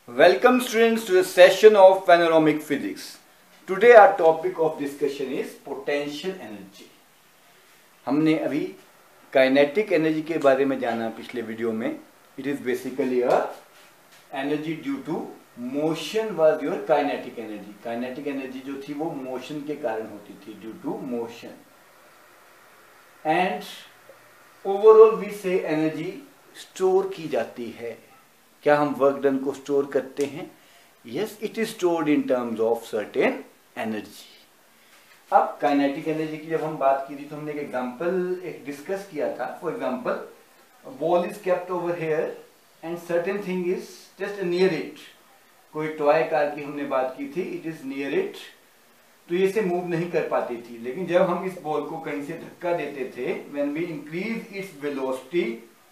Welcome students to a session of panoramic physics. Today our topic of discussion is potential energy. हमने अभी kinetic energy के बारे में जाना पिछले वीडियो में. It is basically a energy due to motion was your kinetic energy. Kinetic energy जो थी वो motion के कारण होती थी, due to motion. And overall we say energy store की जाती है. क्या हम वर्क डन को स्टोर करते हैं? Yes, it is stored in terms of certain energy. अब काइनेटिक एनर्जी की जब हम बात की थी तो हमने एक एग्जांपल डिस्कस किया था. For example, ball is kept over here and certain thing is just near it. कोई टॉय कार की हमने बात की थी, इट इज नियर इट, तो ये से मूव नहीं कर पाती थी. लेकिन जब हम इस बॉल को कहीं से धक्का देते थे, when we increase its velocity,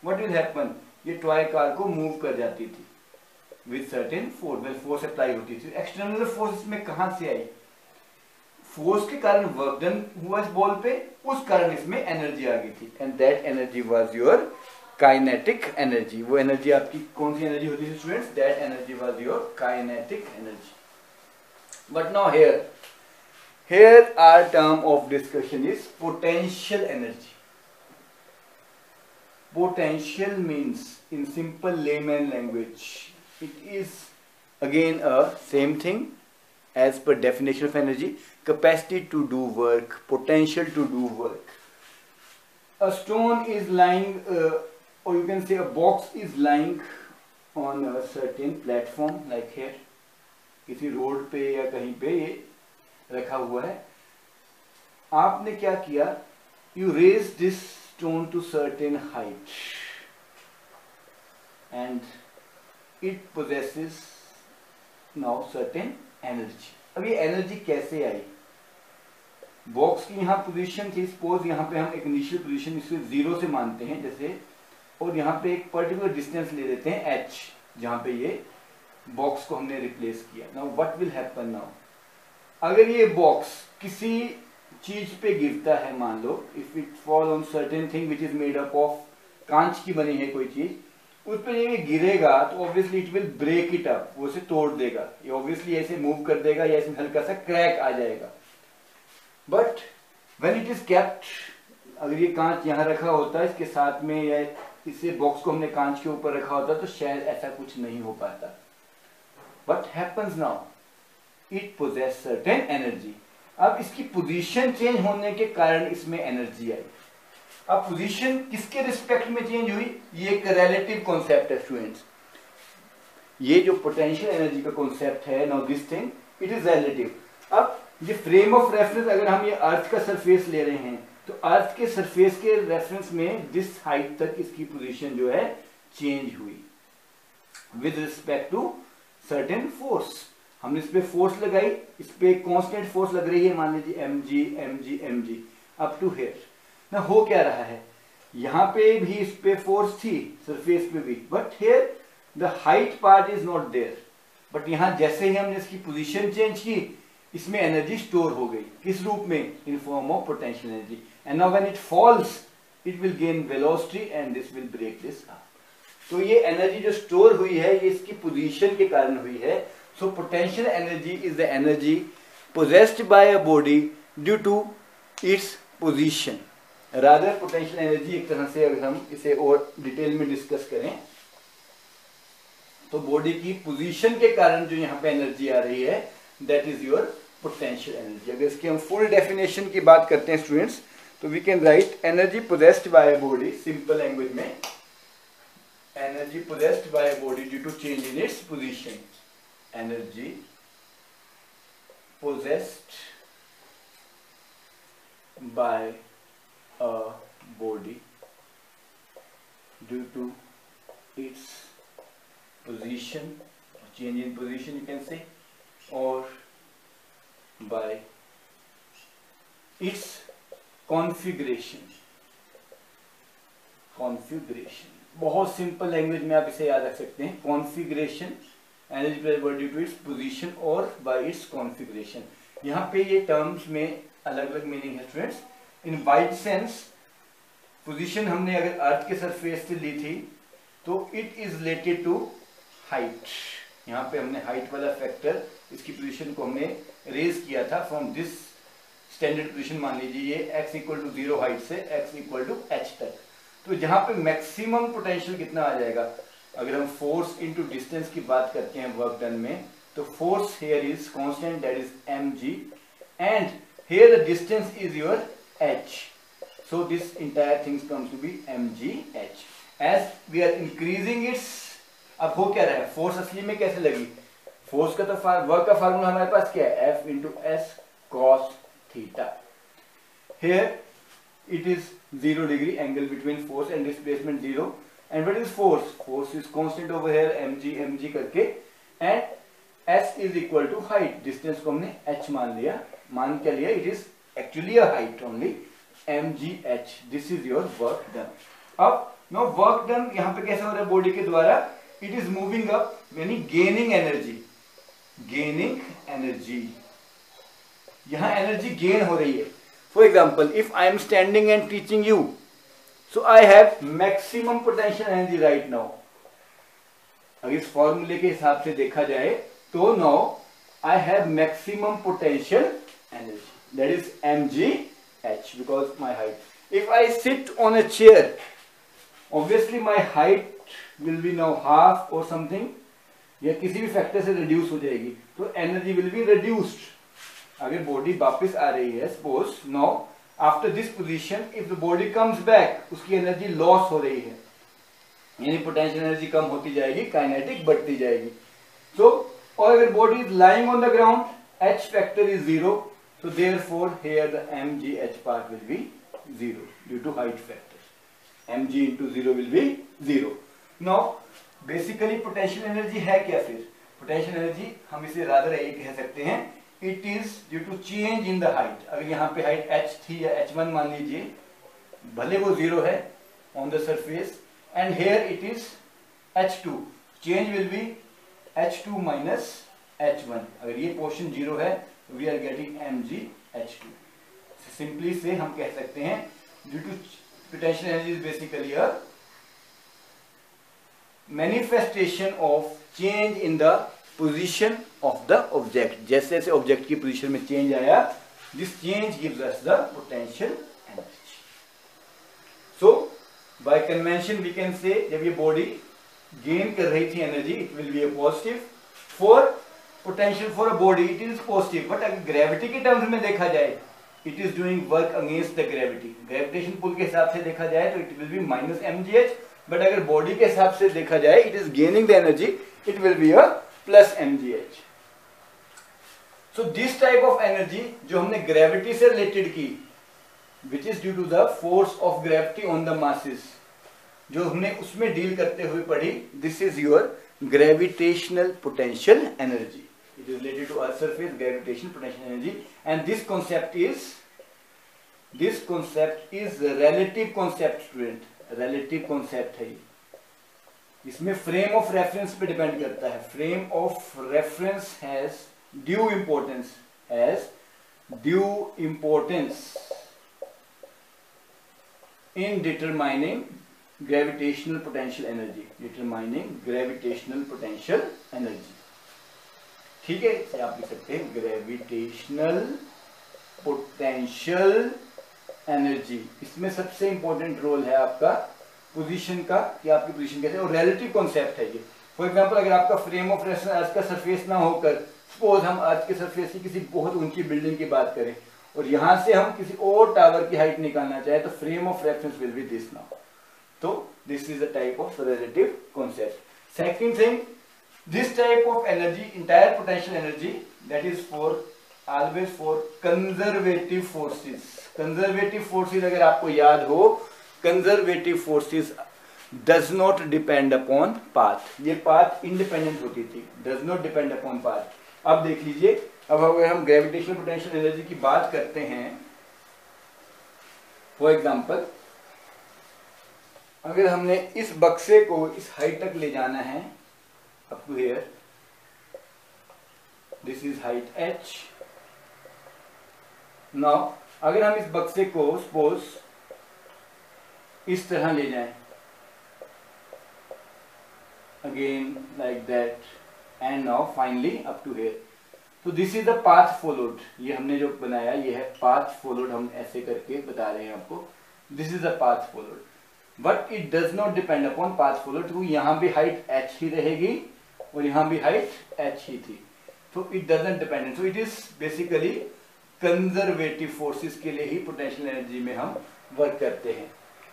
what will happen? ये टॉय कार को मूव कर जाती थी with certain force. Force apply होती थी. एक्सटर्नल फोर्स इसमें कहां से आई? फोर्स के कारण वर्क डन हुआ इस बॉल पे, उस कारण इसमें एनर्जी आ गई थी. And that energy was your kinetic energy. वो एनर्जी आपकी कौन सी एनर्जी होती थी students? That energy was your kinetic energy. But now here our term of discussion is potential energy. Potential means, in simple layman language, it is again a same thing as per definition of energy: capacity to do work, potential to do work. A stone is lying, or you can say a box is lying on a certain platform like here. किसी road पे या कहीं पे ये रखा हुआ है. आपने क्या किया? You raise this stone to certain height and it possesses now certain energy. अब ये एनर्जी कैसे आई? बॉक्स की यहाँ पोजीशन थी, सपोज यहाँ पे हम एक इनिशियल पोजीशन इसको 0 से मानते हैं जैसे, और यहाँ पे एक पर्टिकुलर डिस्टेंस ले लेते हैं h, जहाँ पे ये बॉक्स को हमने रिप्लेस किया. Now what will happen now? अगर ये बॉक्स किसी चीज पे गिरता है, मान लो if it fall on certain thing which is made up of, कांच की बनी है कोई चीज, उस पर ये गिरेगा तो obviously it will break it up, वो उसे तोड़ देगा. ये ऑब्वियसली ऐसे मूव कर देगा या इसमें हल्का सा क्रैक आ जाएगा. But when it is kept, अगर ये कांच यहाँ रखा होता है इसके साथ में, या इसे बॉक्स को हमने कांच के ऊपर रखा होता तो शायद ऐसा कुछ नहीं हो पाता. What happens now? It possesses certain energy. अब इसकी पोजीशन चेंज होने के कारण इसमें एनर्जी आई. अब पोजीशन किसके रिस्पेक्ट में चेंज हुई? ये एक रिलेटिव कॉन्सेप्ट है स्टूडेंट्स. ये जो पोटेंशियल एनर्जी का कॉन्सेप्ट है, now this thing it is relative. अब ये फ्रेम ऑफ रेफरेंस, अगर हम ये अर्थ का सरफेस ले रहे हैं तो अर्थ के सरफेस के रेफरेंस में दिस हाइट तक इसकी पोजीशन जो है चेंज हुई with respect to certain force. हमने इस पे फोर्स लगाई, इस पे कांस्टेंट फोर्स लग रही है, मान लीजिए mg अप टू हियर. ना हो क्या रहा है? यहाँ पे भी इस पे फोर्स थी, सरफेस पे भी, but here the height part is not there. But यहाँ जैसे ही हमने इसकी पोजीशन चेंज की, इसमें एनर्जी स्टोर हो गई. किस रूप में? In form of potential energy. And now when it falls, it will gain velocity and this will break this up. तो ये एनर्जी जो स्टोर हुई है, ये इसकी पोजीशन के कारण हुई है. So potential energy is the energy possessed by a body due to its position. Rather potential energy एक तरह से अगर हम इसे और डिटेल में डिस्कस करें तो बॉडी की पोजीशन के कारण जो यहाँ पे एनर्जी आ रही है, that is your potential energy. अगर इसकी हम फुल डेफिनेशन की बात करते हैं स्टूडेंट्स, तो we can write energy possessed by a body, simple language में, energy possessed by a body due to change in its position. Energy possessed by a body due to its position, change in position you can say, or by its configuration. बहुत simple language में आप इसे याद रख सकते हैं. Configuration, energy due to its position और by its configuration. यहाँ पे ये टर्म्स में अलग अलग मीनिंग है students. In wide sense position हमने अगर अर्थ के सरफेस से ली थी तो it is related to height. यहाँ पे हमने हाइट वाला फैक्टर, इसकी पोजीशन को हमने रेज किया था फ्रॉम दिस स्टैंडर्ड पोजीशन, मान लीजिए ये x इक्वल टू 0 हाइट से x इक्वल टू h तक। तो जहाँ पे मैक्सिमम पोटेंशियल कितना आ जाएगा, अगर हम फोर्स इनटू डिस्टेंस की बात करते हैं वर्क डन में, तो force here is constant, that is mg, and here the distance is your h, so this entire thing comes to be mgh. as we are increasing its, अब हो क्या रहा है, फोर्स असली में कैसे लगी, फोर्स का तो वर्क का फार्मूला हमारे पास क्या है, F into S cos theta. here it is 0 degree angle between force and displacement 0, and what is force is constant over here mg करके, and s is equal to height, distance को हमने h मान लिया, मान क्या लिया, it is actually a height only, mgh, this is your work done। अब now work done यहाँ पे कैसे हो रहा है बॉडी के द्वारा, it is moving up, यानी gaining energy, यहाँ एनर्जी गेन हो रही है। For example if I am standing and teaching you, so I have maximum potential energy right now. अगर इस फॉर्मूले के हिसाब से देखा जाए तो now I have maximum potential energy, that is mgh, because my height. If I sit on a chair, obviously my height will be now half और समथिंग, या किसी भी फैक्टर से रिड्यूस हो जाएगी, तो एनर्जी विल बी रिड्यूस्ड। अगर body वापस आ रही है, suppose now after this position, if the body comes back, उसकी एनर्जी लॉस हो रही है, यानी पोटेंशियल एनर्जी कम होती जाएगी, काइनेटिक बढ़ती जाएगी। तो और अगर body is lying on the ground, h factor is 0, so therefore here the mgh part will be 0 due to height factor, mg into 0 will be 0। now basically potential energy है क्या, फिर potential energy हम इसे rather ये कह सकते हैं, it is due to change in the height। अगर यहाँ पे हाइट h थी या h1 मान लीजिए, भले वो 0 है on the surface, and here it is h2, change will be h2 minus h1। अगर ये पोर्शन 0 है, we are getting mgh2। Simply से हम कह सकते हैं due to potential energy is basically a manifestation of change in the position of the object. जैसे जैसे ऑब्जेक्ट की पोजीशन में चेंज आया, this change gives us the potential energy. So by convention we can say, जब ये body gain कर रही थी energy, it will be a positive. For potential for a body it is positive, but अगर gravity के terms में देखा जाए, it is doing work against the gravity. Gravitation pull के हिसाब से देखा जाए तो it will be minus mgh, but अगर बॉडी के हिसाब से देखा जाए, it is gaining the energy, it will be a plus mgh। So this type of energy जो हमने ग्रेविटी से रिलेटेड की, which is due to the force of gravity on the masses, जो हमने उसमें डील करते हुए पढ़ी, this is your gravitational potential energy. It is related to earth surface gravitational potential energy, and this concept is relative concept student, relative concept है। इसमें frame of reference पे depend करता है। Frame of reference has due importance in determining gravitational potential energy, ठीक है। इसे आप लिख सकते हैं ग्रेविटेशनल पोटेंशियल एनर्जी। इसमें सबसे इंपॉर्टेंट रोल है आपका पोजीशन का, कि आपकी पोजीशन कैसे, और रिलेटिव कॉन्सेप्ट है ये। फॉर एग्जांपल अगर आपका फ्रेम ऑफ रेफरेंस अर्थ का सरफेस ना होकर, सपोज हम अर्थ के सरफेस की किसी बहुत ऊंची बिल्डिंग की बात करें और यहां से हम किसी और टावर की हाइट निकालना चाहे, तो frame of reference will be this now. तो this is the type of relative concept. Second thing, this type of energy, entire potential energy, that is for always for conservative forces. Conservative forces अगर आपको याद हो, conservative forces does not depend upon path. ये path independent होती थी, does not depend upon path. अब देख लीजिए, अब अगर हम ग्रेविटेशनल पोटेंशियल एनर्जी की बात करते हैं, फॉर एग्जांपल अगर हमने इस बक्से को इस हाइट तक ले जाना है, up to here, this is height h। नाउ अगर हम इस बक्से को सपोज इस तरह ले जाएं, again like that, and now finally up to here. तो this is the path followed, ये हमने जो बनाया ये है पाथ फॉलोड, हम ऐसे करके बता रहे हैं आपको, this is the path followed, but it does not depend upon path followed, तो यहाँ भी हाइट h ही रहेगी और यहाँ भी हाइट h ही थी, तो it doesn't depend, so it is basically conservative forces के लिए ही पोटेंशियल एनर्जी में हम वर्क करते हैं,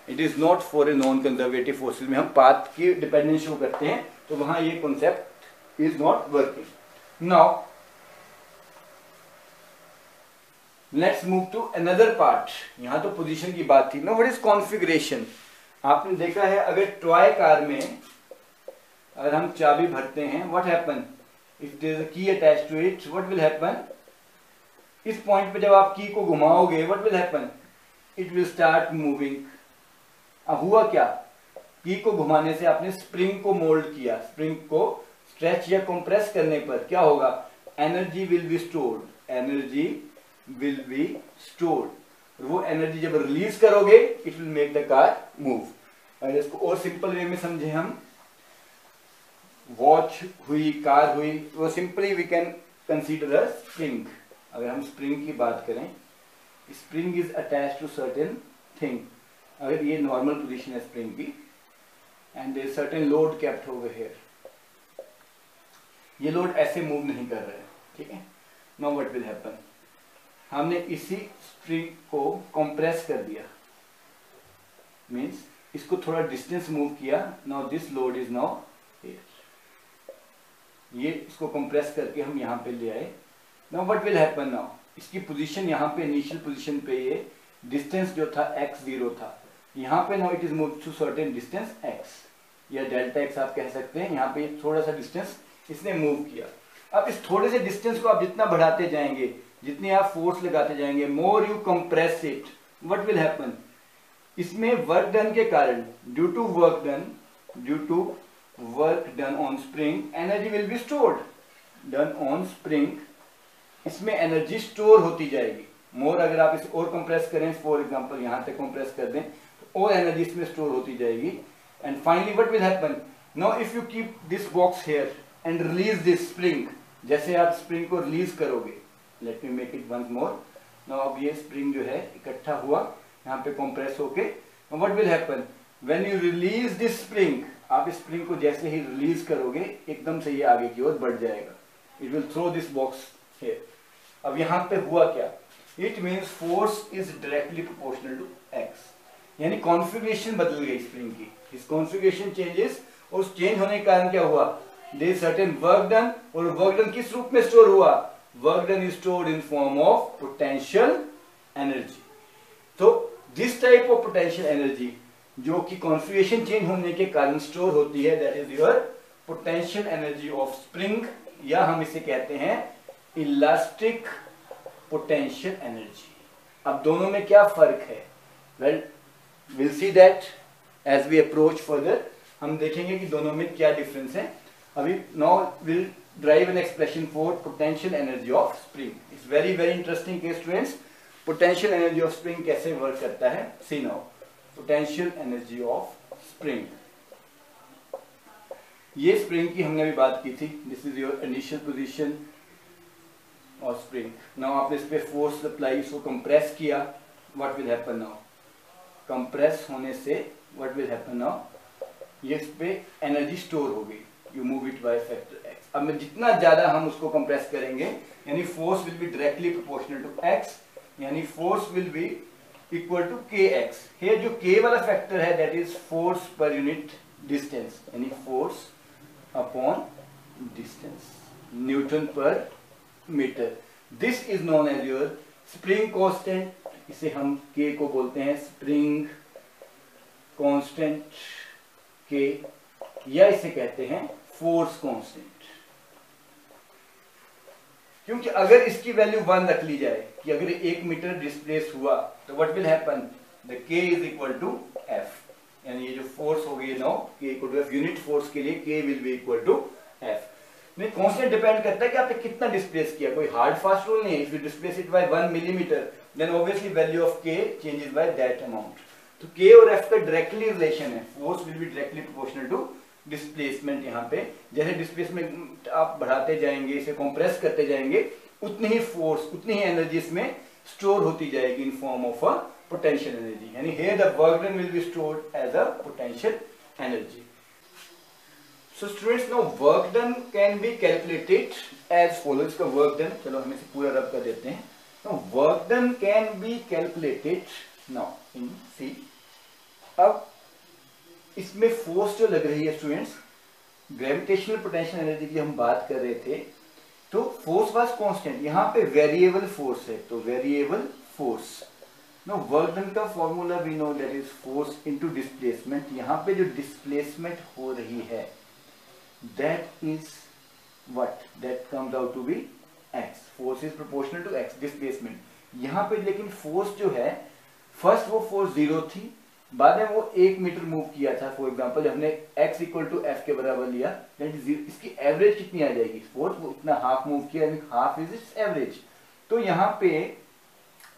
it is not for a non conservative forces में हम पाथ की डिपेंडेंस शो करते हैं, तो वहां ये concept is not working. Now let's move to another part. यहां तो पोजीशन की बात थी. Now what is configuration. आपने देखा है अगर टॉय कार में अगर हम चाबी भरते हैं, what happen if there is a key attached to it, what will happen, इस पॉइंट पे जब आप की को घुमाओगे what will happen, it will start moving. अब हुआ क्या, की को घुमाने से आपने स्प्रिंग को मोल्ड किया, स्प्रिंग को स्ट्रेच या कंप्रेस करने पर क्या होगा, energy will be stored, energy will be stored, वो एनर्जी जब रिलीज करोगे it will make the car move. अगर इसको और सिंपल वे में समझे हम, वॉच हुई, कार हुई, वो simply we can consider a spring. अगर हम स्प्रिंग की बात करें, spring is attached to certain thing, अगर ये नॉर्मल पोजीशन है स्प्रिंग की and there is certain load kept over here, ये लोड ऐसे मूव नहीं कर रहे, ठीक है. नाउ व्हाट विल हैपन, हमने इसी स्प्रिंग को कंप्रेस कर दिया, मींस इसको थोड़ा डिस्टेंस मूव किया. Now this load is now here, ये इसको कंप्रेस करके हम यहाँ पे ले आए. Now what will happen, now इसकी पोजीशन यहाँ पे इनिशियल पोजीशन पे ये डिस्टेंस जो था x0 था, यहाँ पे now it is move to certain distance x या डेल्टा x आप कह सकते हैं. यहाँ पे थोड़ा सा डिस्टेंस इसने मूव किया. अब इस थोड़े से डिस्टेंस को आप जितना बढ़ाते जाएंगे, जितनी आप फोर्स लगाते जाएंगे, more you compress it, what will happen, इसमें वर्क डन के कारण, due to work done on spring, energy will be stored, done on spring, इसमें एनर्जी स्टोर होती जाएगी. मोर अगर आप इसे और कंप्रेस करें, फॉर एग्जांपल यहां तक कंप्रेस कर दें, तो और एनर्जी इसमें स्टोर होती जाएगी. And finally what will happen, now if you keep this box here and release this spring, जैसे आप स्प्रिंग को रिलीज करोगे, let me make it once more. Now अब ये स्प्रिंग जो है इकट्ठा हुआ यहाँ पे कंप्रेस होके, what will happen, when you release this spring, आप इस स्प्रिंग को जैसे ही रिलीज करोगे एकदम से ये आगे की ओर बढ़ जाएगा, it will throw this box here. अब यहाँ पे हुआ क्या, it means force is directly proportional to x, यानी कॉन्फ़िगरेशन बदल गई स्प्रिंग की. इस कॉन्फ़िगरेशन चेंजेस, और उस चेंज होने के कारण क्या हुआ, there is certain work done, और वर्क डन किस रूप में स्टोर हुआ, work done is stored in form of potential energy. तो this type of potential energy जो कि कॉन्फ़िगरेशन चेंज होने के कारण स्टोर होती है, that is your potential energy of spring, या हम इसे कहते हैं इलास्टिक पोटेंशियल एनर्जी. अब दोनों में क्या फर्क है, well will see that as we approach further, हम देखेंगे कि दोनों में क्या डिफरेंस है. अभी now will drive an expression for potential energy of spring. It's very very interesting case students. Potential energy of spring कैसे वर्क करता है, see now. Potential energy of spring, ये स्प्रिंग की हमने अभी बात की थी, this is your initial position और स्प्रिंग. नाउ आपने इस पे फोर्स अप्लाई, इसको कंप्रेस किया, what will happen now, compress होने से व्हाट विल हैपन नाउ, ये इस पे एनर्जी स्टोर हो गई, you move it by factor x. अब में जितना ज्यादा हम उसको कंप्रेस करेंगे, यानी force will be directly proportional to x, यानी force will be equal to kx. here जो k वाला फैक्टर है that is force per unit distance, यानी force upon distance, newton per metre. This is known as your spring constant, इसे हम k को बोलते हैं स्प्रिंग कांस्टेंट k, या इसे कहते हैं फोर्स कांस्टेंट. क्योंकि अगर इसकी वैल्यू 1 रख ली जाए कि अगर 1 मीटर डिस्प्लेस हुआ तो what will happen, the k is equal to f, यानी ये जो फोर्स हो गई no k equal to f, unit force के लिए k will be equal to f. नहीं, कांस्टेंट डिपेंड करता है कि आपने कितना डिस्प्लेस किया, कोई हार्ड फास्ट रूल नहीं है. If you displace it by 1 millimetre then obviously value of k changes by that amount. तो k और f का डायरेक्टली रिलेशन है, force will be directly proportional to displacement यहाँ पे, जैसे डिस्प्लेसमेंट आप बढ़ाते जाएंगे, इसे कंप्रेस करते जाएंगे, उतनी ही फोर्स, उतनी ही एनर्जी इसमें स्टोर होती जाएगी इन form of a potential energy. यानी here the work done will be stored as a potential energy. So students, now work done can be calculated as follows. इसका work done, चलो हम इसे पूरा रब कर देते हैं। Now work done can be calculated now in C. अब इसमें फोर्स जो लग रही है स्टूडेंट्स, ग्रेविटेशनल पोटेंशियल एनर्जी की हम बात कर रहे थे, तो फोर्स वाज कांस्टेंट, यहाँ पे वेरिएबल फोर्स है, तो variable force. No work done का formula we know that is force into displacement. यहाँ पे जो डिस्प्लेसमेंट हो रही है that is what, that comes out to be x, force is proportional to x displacement. यहाँ पे लेकिन फोर्स जो है, फर्स्ट वो फोर्स 0 थी, बाद में वो 1 मीटर मूव किया था, फॉर एग्जांपल हमने x इक्वल टू एफ के बराबर लिया, इसकी एवरेज कितनी आ जाएगी, फोर्स वो इतना हाफ मूव किया, हाफ इज इट्स एवरेज। तो यहाँ पे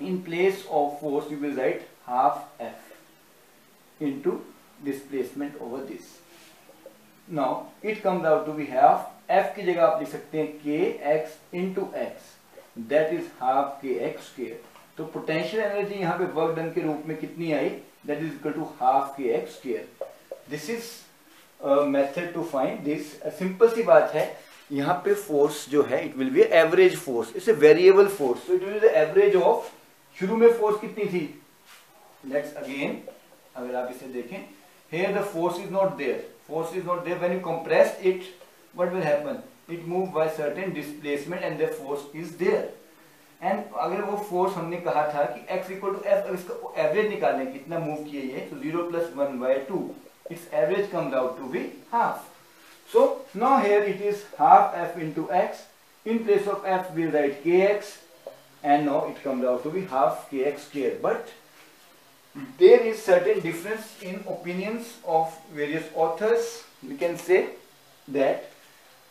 in place of force you will write half f into displacement over this. Now it comes out to be half, f की जगह आप लिख सकते हैं k x into x, that is half के एक्स स्क्वायर। तो पोटेंशियल एनर्जी यहाँ पे वर्क डन के रूप में कितनी आई, that is equal to half kx square. This is a method to find this. Simple सी बात है, यहाँ पे फोर्स जो है it will be average force, it's a variable force, so it will be the average of, शुरू में force कितनी थी, let's again, अगर आप इसे देखें, here the force is not there, force is not there, when you compress it, what will happen, it move by certain displacement and the force is there. And अगर वो force हमने कहा था कि x इक्वल टू एफ, इसका average निकालने कितना move किए ये, तो 0 plus 1 by 2, its average comes out to be half. So now here it is half f into x, in place of f we write kx, and now it comes out to be half kx square. But there is certain difference in opinions of various authors. We can say that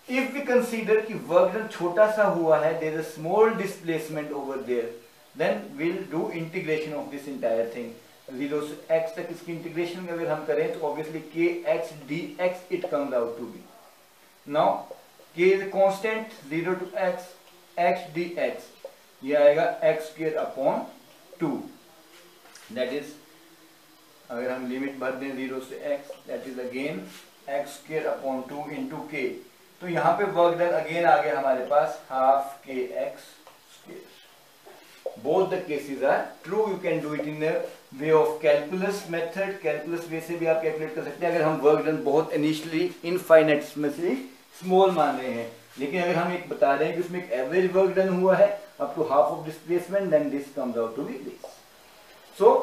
if we consider कि work done छोटा सा हुआ है, there is a small displacement over there, then we'll do integration of this entire thing, 0 से x तक इसकी integration अगर हम करें तो obviously kx dx it comes out to be, now k is a constant, 0 to x, x dx, ये आएगा x square upon 2, that is अगर हम लिमिट भर दें 0 से x, that is again x square upon 2 into k। तो यहाँ पे वर्क डन अगेन आ गया हमारे पास हाफ के x square. Both the cases are true, you can do it in way of calculus method, calculus way से भी आप कैलकुलेट कर सकते हैं, अगर हम वर्क डन बहुत इनिशियली इनफाइनाइट स्मॉल मान रहे हैं। लेकिन अगर हम एक बता रहे हैं कि उसमें एक एवरेज वर्क डन हुआ है up to half of displacement, then this comes out to be this. So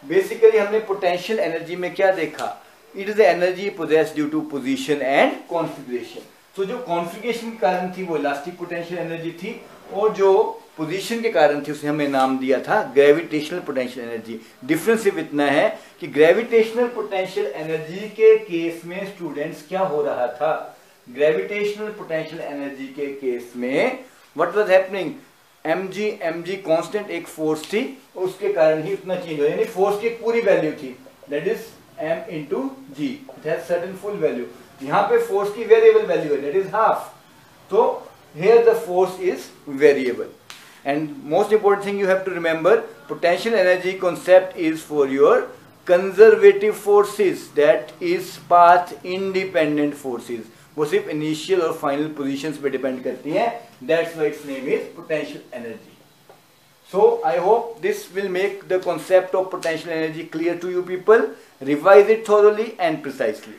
basically हमने पोटेंशियल एनर्जी में क्या देखा, it is the energy possessed due to position and configuration. तो जो कॉन्फिगरेशन के कारण थी वो इलास्टिक पोटेंशियल एनर्जी थी, और जो पोजीशन के कारण थी उसे हमने नाम दिया था ग्रेविटेशनल पोटेंशियल एनर्जी। डिफरेंस सिर्फ इतना है कि ग्रेविटेशनल पोटेंशियल एनर्जी के केस में स्टूडेंट्स क्या हो रहा था, ग्रेविटेशनल पोटेंशियल एनर्जी के केस में what was happening, mg constant एक फोर्स थी, उसके कारण ही उतना चेंज हो, यानी फोर्स की एक पूरी वैल्यू थी, that is m into g, it has certain full value। यहाँ पे फोर्स की वेरिएबल वैल्यू है, दैट इज हाफ, तो here the force is variable। and most important thing you have to remember, potential energy concept is for your conservative forces, that is path independent forces, वो सिर्फ initial और final positions पे depend करती है, that's why its name is potential energy। So I hope this will make the concept of potential energy clear to you people. Revise it thoroughly and precisely.